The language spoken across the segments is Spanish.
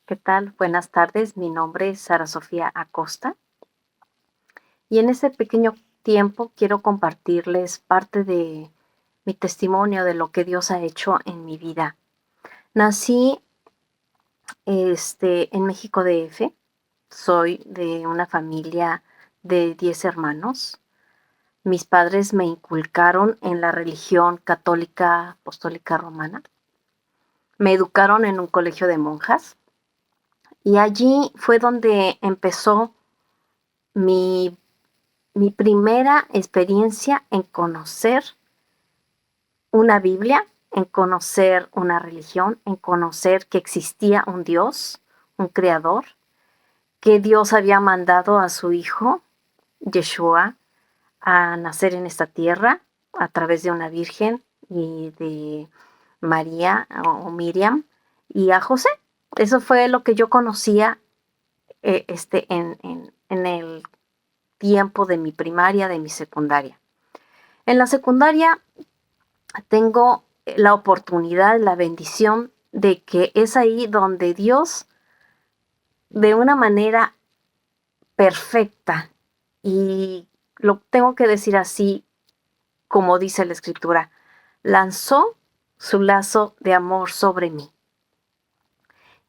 ¿Qué tal? Buenas tardes. Mi nombre es Sara Sofía Acosta y en este pequeño tiempo quiero compartirles parte de mi testimonio de lo que Dios ha hecho en mi vida. Nací en México DF. Soy de una familia de 10 hermanos. Mis padres me inculcaron en la religión católica apostólica romana. Me educaron en un colegio de monjas y allí fue donde empezó mi mi primera experiencia en conocer una Biblia, en conocer una religión, en conocer que existía un Dios, un creador, que Dios había mandado a su hijo, Yeshua, a nacer en esta tierra a través de una virgen y de María o Miriam y a José. Eso fue lo que yo conocía en el tiempo de mi primaria, de mi secundaria. En la secundaria tengo la oportunidad, la bendición de que es ahí donde Dios, de una manera perfecta, y lo tengo que decir así, como dice la Escritura, lanzó su lazo de amor sobre mí.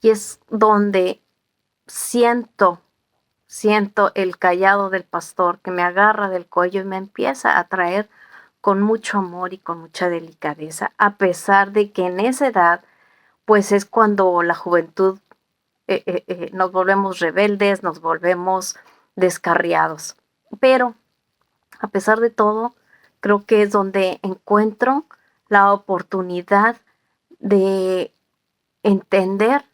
Y es donde siento, siento el cayado del pastor que me agarra del cuello y me empieza a traer con mucho amor y con mucha delicadeza, a pesar de que en esa edad, pues es cuando la juventud nos volvemos rebeldes, nos volvemos descarriados. Pero a pesar de todo, creo que es donde encuentro la oportunidad de entender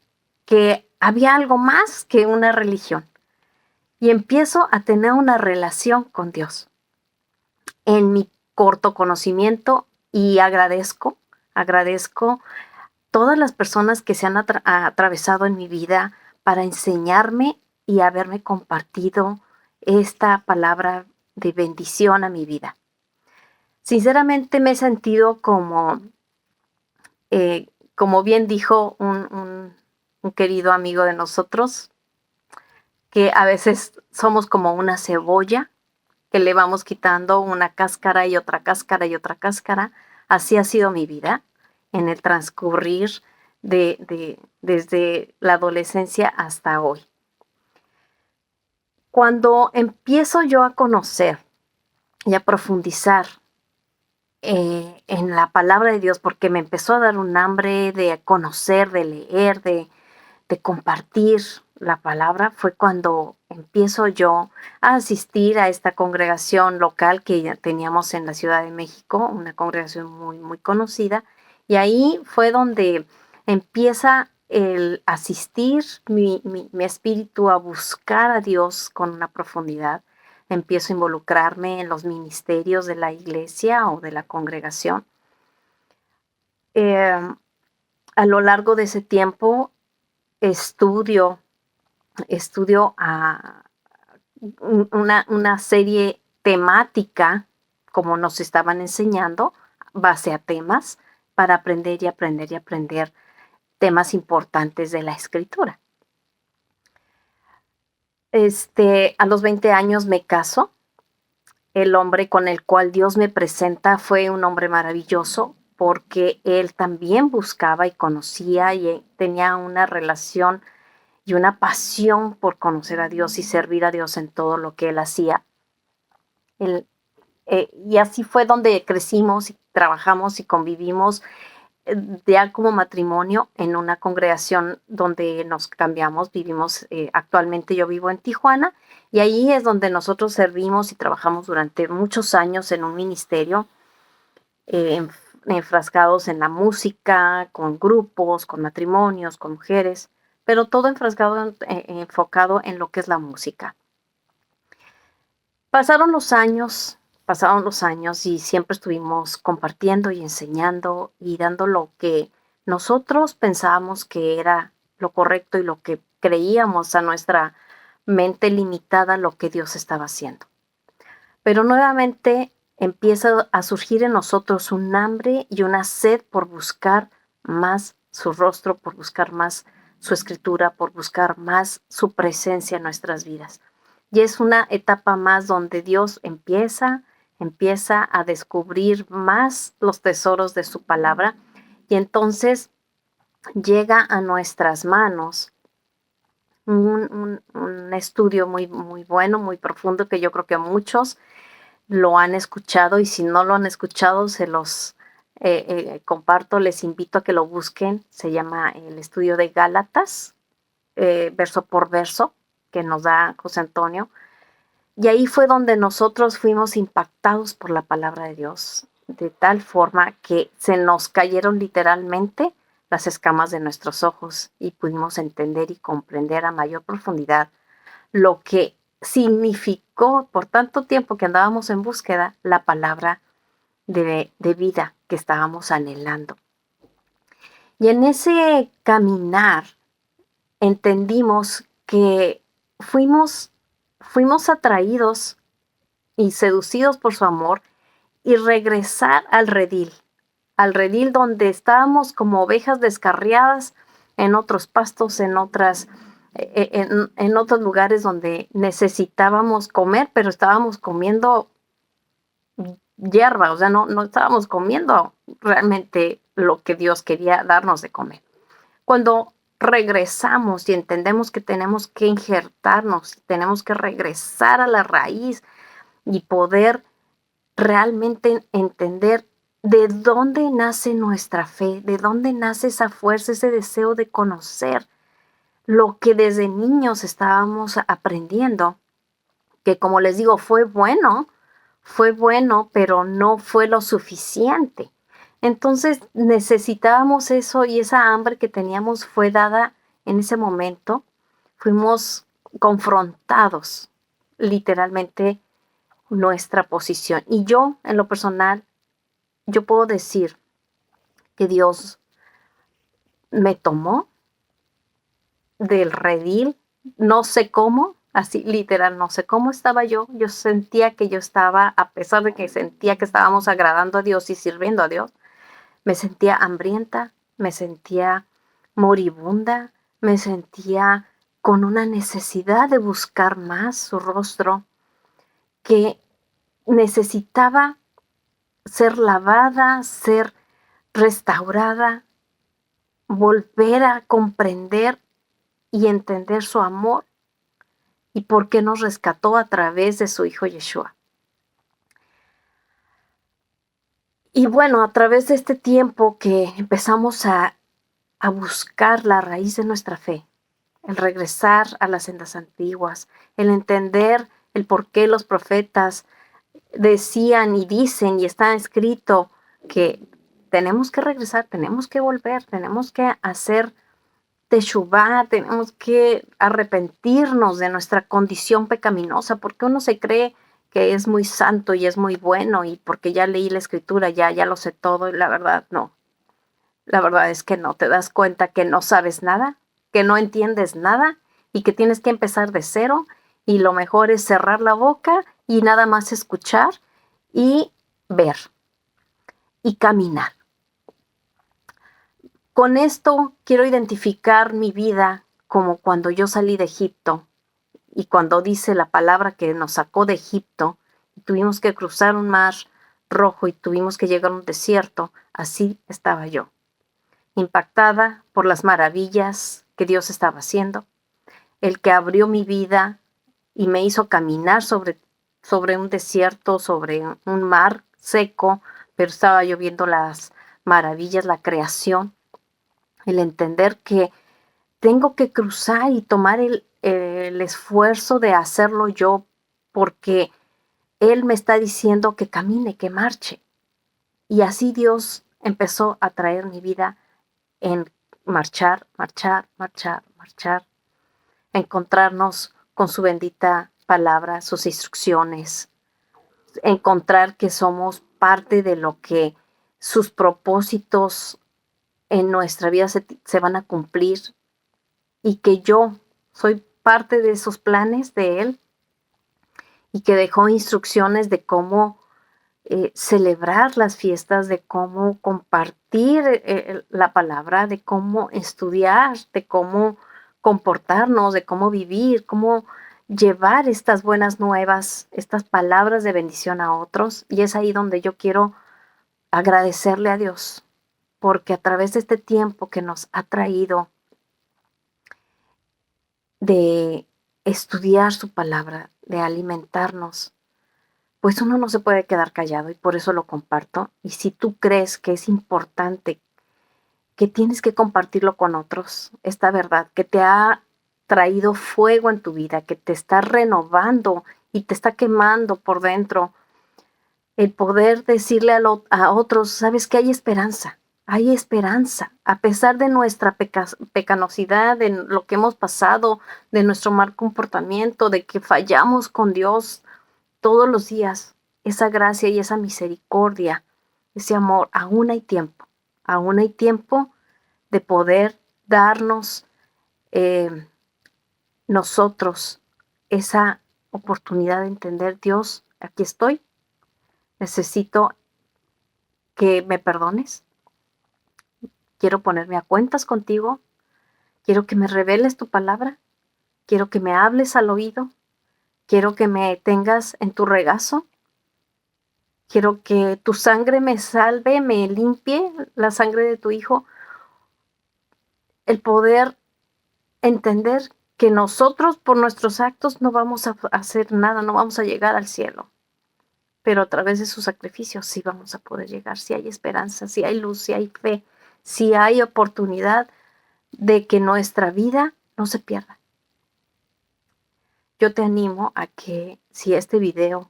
que había algo más que una religión y empiezo a tener una relación con Dios en mi corto conocimiento y agradezco todas las personas que se han atravesado en mi vida para enseñarme y haberme compartido esta palabra de bendición a mi vida. Sinceramente me he sentido como bien dijo un querido amigo de nosotros, que a veces somos como una cebolla que le vamos quitando una cáscara y otra cáscara y otra cáscara. Así ha sido mi vida en el transcurrir desde la adolescencia hasta hoy. Cuando empiezo yo a conocer y a profundizar en la palabra de Dios, porque me empezó a dar un hambre de conocer, de leer, de compartir la palabra, fue cuando empiezo yo a asistir a esta congregación local que ya teníamos en la Ciudad de México, una congregación muy, muy conocida, y ahí fue donde empieza el asistir mi espíritu a buscar a Dios con una profundidad. Empiezo a involucrarme en los ministerios de la iglesia o de la congregación. Eh, a lo largo de ese tiempo estudio una serie temática, como nos estaban enseñando, base a temas, para aprender y aprender y aprender temas importantes de la escritura. A los 20 años me caso. El hombre con el cual Dios me presenta fue un hombre maravilloso porque él también buscaba y conocía y tenía una relación y una pasión por conocer a Dios y servir a Dios en todo lo que él hacía. Él, y así fue donde crecimos y trabajamos y convivimos ya como matrimonio en una congregación donde nos cambiamos, vivimos, actualmente yo vivo en Tijuana y ahí es donde nosotros servimos y trabajamos durante muchos años en un ministerio, eh, enfrascados en la música, con grupos, con matrimonios, con mujeres, pero todo enfrascado, enfocado en lo que es la música. Pasaron los años y siempre estuvimos compartiendo y enseñando y dando lo que nosotros pensábamos que era lo correcto y lo que creíamos a nuestra mente limitada lo que Dios estaba haciendo. Pero nuevamente empieza a surgir en nosotros un hambre y una sed por buscar más su rostro, por buscar más su escritura, por buscar más su presencia en nuestras vidas. Y es una etapa más donde Dios empieza a descubrir más los tesoros de su palabra, y entonces llega a nuestras manos un estudio muy, muy bueno, muy profundo, que yo creo que muchos lo han escuchado, y si no lo han escuchado, se los comparto, les invito a que lo busquen. Se llama el estudio de Gálatas, verso por verso, que nos da José Antonio. Y ahí fue donde nosotros fuimos impactados por la palabra de Dios, de tal forma que se nos cayeron literalmente las escamas de nuestros ojos y pudimos entender y comprender a mayor profundidad lo que significó por tanto tiempo que andábamos en búsqueda la palabra de vida que estábamos anhelando. Y en ese caminar entendimos que fuimos atraídos y seducidos por su amor, y regresar al redil donde estábamos como ovejas descarriadas en otros pastos, en otros lugares donde necesitábamos comer, pero estábamos comiendo hierba, o sea, no estábamos comiendo realmente lo que Dios quería darnos de comer. Cuando regresamos y entendemos que tenemos que injertarnos, tenemos que regresar a la raíz y poder realmente entender de dónde nace nuestra fe, de dónde nace esa fuerza, ese deseo de conocer lo que desde niños estábamos aprendiendo, que como les digo, fue bueno, pero no fue lo suficiente. Entonces necesitábamos eso, y esa hambre que teníamos fue dada en ese momento. Fuimos confrontados literalmente nuestra posición. Y yo, en lo personal, yo puedo decir que Dios me tomó del redil, no sé cómo, así literal, no sé cómo estaba yo. Yo sentía que yo estaba, a pesar de que sentía que estábamos agradando a Dios y sirviendo a Dios, me sentía hambrienta, me sentía moribunda, me sentía con una necesidad de buscar más su rostro, que necesitaba ser lavada, ser restaurada, volver a comprender y entender su amor y por qué nos rescató a través de su Hijo Yeshua. Y bueno, a través de este tiempo que empezamos a buscar la raíz de nuestra fe, el regresar a las sendas antiguas, el entender el por qué los profetas decían y dicen y está escrito que tenemos que regresar, tenemos que volver, tenemos que hacer teshuvá, tenemos que arrepentirnos de nuestra condición pecaminosa, porque uno se cree que es muy santo y es muy bueno, y porque ya leí la escritura, ya lo sé todo, y la verdad no. La verdad es que no, te das cuenta que no sabes nada, que no entiendes nada y que tienes que empezar de cero, y lo mejor es cerrar la boca y nada más escuchar y ver y caminar. Con esto quiero identificar mi vida como cuando yo salí de Egipto, y cuando dice la palabra que nos sacó de Egipto y tuvimos que cruzar un mar rojo y tuvimos que llegar a un desierto. Así estaba yo, impactada por las maravillas que Dios estaba haciendo, el que abrió mi vida y me hizo caminar sobre un desierto, sobre un mar seco, pero estaba yo viendo las maravillas, la creación, el entender que tengo que cruzar y tomar el esfuerzo de hacerlo yo, porque Él me está diciendo que camine, que marche. Y así Dios empezó a traer mi vida en marchar, marchar, marchar, marchar, encontrarnos con su bendita palabra, sus instrucciones, encontrar que somos parte de lo que sus propósitos en nuestra vida se van a cumplir, y que yo soy parte de esos planes de Él, y que dejó instrucciones de cómo celebrar las fiestas, de cómo compartir la palabra, de cómo estudiar, de cómo comportarnos, de cómo vivir, cómo llevar estas buenas nuevas, estas palabras de bendición a otros. Y es ahí donde yo quiero agradecerle a Dios, porque a través de este tiempo que nos ha traído de estudiar su palabra, de alimentarnos, pues uno no se puede quedar callado y por eso lo comparto. Y si tú crees que es importante, que tienes que compartirlo con otros, esta verdad que te ha traído fuego en tu vida, que te está renovando y te está quemando por dentro, el poder decirle a otros, sabes que hay esperanza, a pesar de nuestra pecanosidad, de lo que hemos pasado, de nuestro mal comportamiento, de que fallamos con Dios todos los días, esa gracia y esa misericordia, ese amor, aún hay tiempo de poder darnos eh, nosotros esa oportunidad de entender, Dios, aquí estoy, necesito que me perdones, quiero ponerme a cuentas contigo, quiero que me reveles tu palabra, quiero que me hables al oído, quiero que me tengas en tu regazo, quiero que tu sangre me salve, me limpie, la sangre de tu Hijo, el poder entender que nosotros por nuestros actos no vamos a hacer nada, no vamos a llegar al cielo, pero a través de su sacrificio sí vamos a poder llegar, si hay esperanza, si hay luz, si hay fe, si hay oportunidad de que nuestra vida no se pierda. Yo te animo a que si este video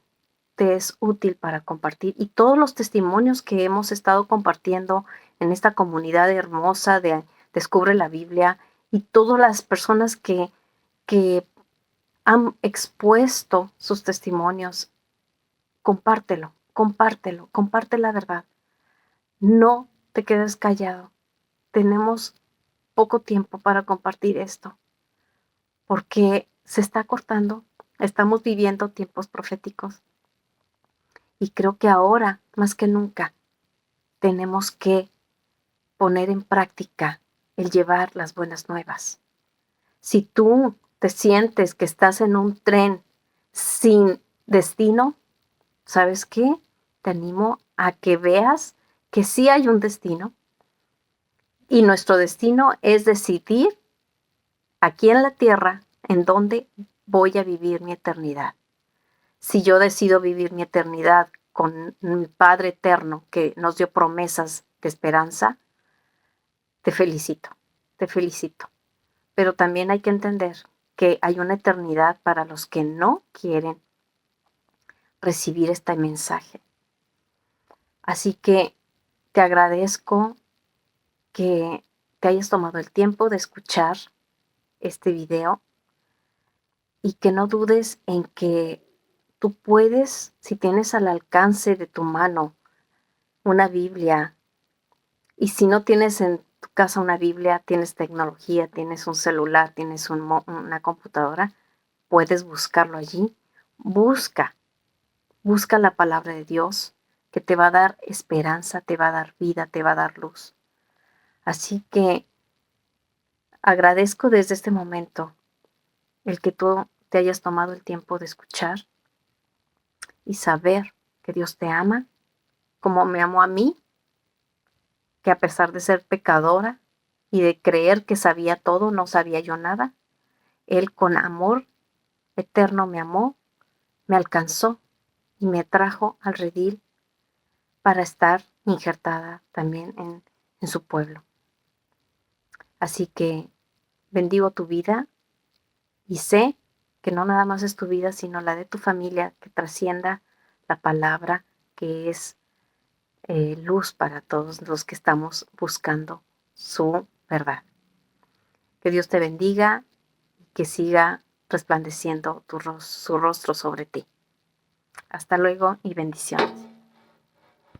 te es útil para compartir y todos los testimonios que hemos estado compartiendo en esta comunidad hermosa de Descubre la Biblia y todas las personas que han expuesto sus testimonios, compártelo, compártelo, comparte la verdad. No te quedes callado. Tenemos poco tiempo para compartir esto, porque se está cortando. Estamos viviendo tiempos proféticos y creo que ahora, más que nunca, tenemos que poner en práctica el llevar las buenas nuevas. Si tú te sientes que estás en un tren sin destino, ¿sabes qué? Te animo a que veas que sí hay un destino y nuestro destino es decidir aquí en la tierra en dónde voy a vivir mi eternidad. Si yo decido vivir mi eternidad con mi Padre eterno que nos dio promesas de esperanza, te felicito, te felicito. Pero también hay que entender que hay una eternidad para los que no quieren recibir este mensaje. Así que te agradezco que te hayas tomado el tiempo de escuchar este video y que no dudes en que tú puedes, si tienes al alcance de tu mano una Biblia, y si no tienes en tu casa una Biblia, tienes tecnología, tienes un celular, tienes una computadora, puedes buscarlo allí. Busca, busca la palabra de Dios que te va a dar esperanza, te va a dar vida, te va a dar luz. Así que agradezco desde este momento el que tú te hayas tomado el tiempo de escuchar y saber que Dios te ama como me amó a mí, que a pesar de ser pecadora y de creer que sabía todo, no sabía yo nada, Él con amor eterno me amó, me alcanzó y me trajo al redil para estar injertada también en su pueblo. Así que bendigo tu vida y sé que no nada más es tu vida, sino la de tu familia, que trascienda la palabra que es luz para todos los que estamos buscando su verdad. Que Dios te bendiga y que siga resplandeciendo su rostro sobre ti. Hasta luego y bendiciones.